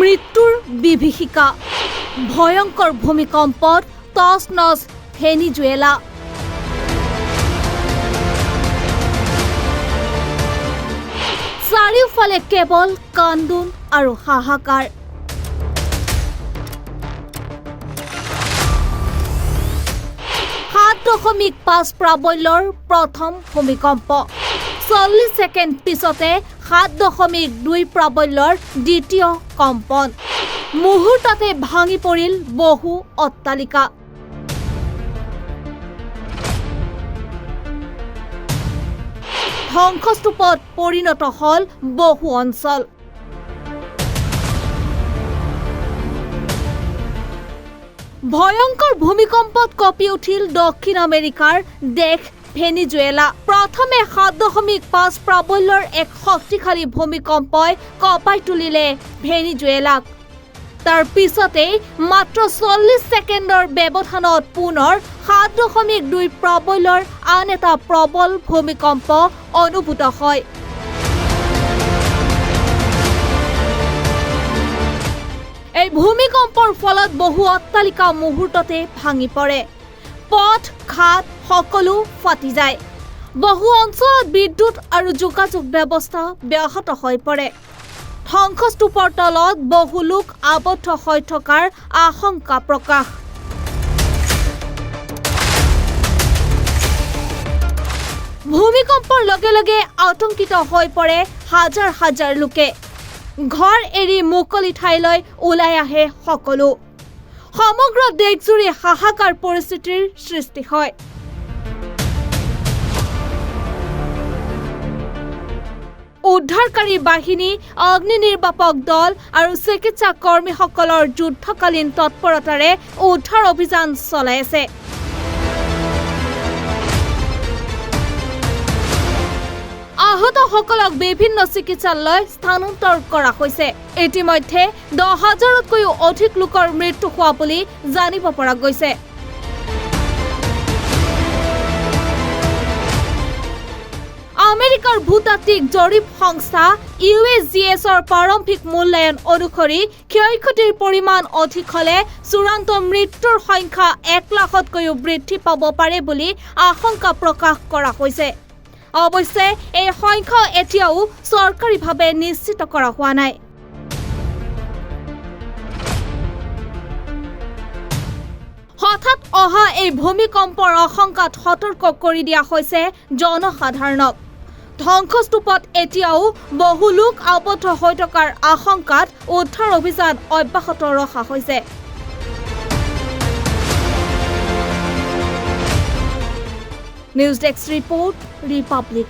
মৃত্যুৰ বিভীষিকা ভয়ংকৰ ভূমিকম্পত তছ নছ ভেনিজুৱেলা চাৰিওফালে কেৱল কান্দোন আৰু হাহাকাৰ 7.5 প্ৰাবল্যৰ প্ৰথম ভূমিকম্প 40 ছেকেণ্ড পিছতে 7.2 প্ৰাবল্যৰ দ্বিতীয় কম্পন মুহূৰ্ততে ভাঙি পৰিল বহু অট্টালিকা ধ্বংসস্তূপত পৰিণত হল বহু অঞ্চল ভয়ংকৰ ভূমিকম্পত কঁপি উঠিল দক্ষিণ আমেৰিকাৰ দেশ ভেনিজুৱেলা প্ৰথমে 7.5 প্ৰাবল্যৰ এক শক্তিশালী ভূমিকম্পই কঁপাই তুলিলে ভেনিজুৱেলাক তাৰ পিছতে মাত্ৰ 40 ছেকেণ্ডৰ ব্যৱধানত পুনৰ 7.2 প্ৰাবল্যৰ আন এটা প্ৰবল ভূমিকম্প অনুভূত হয় এই ভূমিকম্পৰ ফলত বহু অট্টালিকা মুহূৰ্ততে ভাঙি পৰে পথ ঘাট সকলো ফাটি যায় বহু অঞ্চলত বিদ্যুৎ আৰু যোগাযোগ ব্যৱস্থা ব্যাহত হৈ পৰে ধ্বংসস্তূপৰ তলত বহু লোক আবদ্ধ হৈ থকাৰ আশংকা প্ৰকাশ ভূমিকম্পৰ লগে লগে আতংকিত হৈ পৰে হাজাৰ হাজাৰ লোকে ঘৰ এৰি মুকলি ঠাইলৈ ওলাই আহে সকলো সমগ্ৰ দেশজুৰি হাহাকাৰ পৰিস্থিতিৰ সৃষ্টি হয় উদ্ধাৰকাৰী বাহিনী অগ্নি নিৰ্বাপক দল আৰু চিকিৎসা কৰ্মীসকলৰ যুদ্ধকালীন তৎপৰতাৰে উদ্ধাৰ অভিযান চলাই আছে আহতসকলক বিভিন্ন চিকিৎসালয় স্থানান্তৰ কৰা হৈছে ইতিমধ্যে 10,000তকৈও অধিক লোকৰ মৃত্যু হোৱা বুলি জানিব পৰা গৈছে আমেৰিকাৰ ভূতাত্ত্বিক জৰীপ সংস্থা USGSৰ প্ৰাৰম্ভিক মূল্যায়ন অনুসৰি ক্ষয়ক্ষতিৰ পৰিমাণ অধিক হলে চূড়ান্ত মৃত্যুৰ সংখ্যা 1 লাখতকৈও বৃদ্ধি পাব পাৰে বুলি আশংকা প্ৰকাশ কৰা হৈছে অৱশ্যে এই সংখ্যা এতিয়াও চৰকাৰীভাৱে নিশ্চিত কৰা হোৱা নাই হঠাৎ অহা এই ভূমিকম্পৰ আশংকাত সতৰ্ক কৰি দিয়া হৈছে জনসাধাৰণক ধ্বংসস্তূপত এতিয়াও বহু লোক আবদ্ধ হৈ থকাৰ আশংকাত উদ্ধাৰ অভিযান অব্যাহত ৰখা হৈছে নিউজ ডেস্ক ৰিপোৰ্ট ৰিপাব্লিক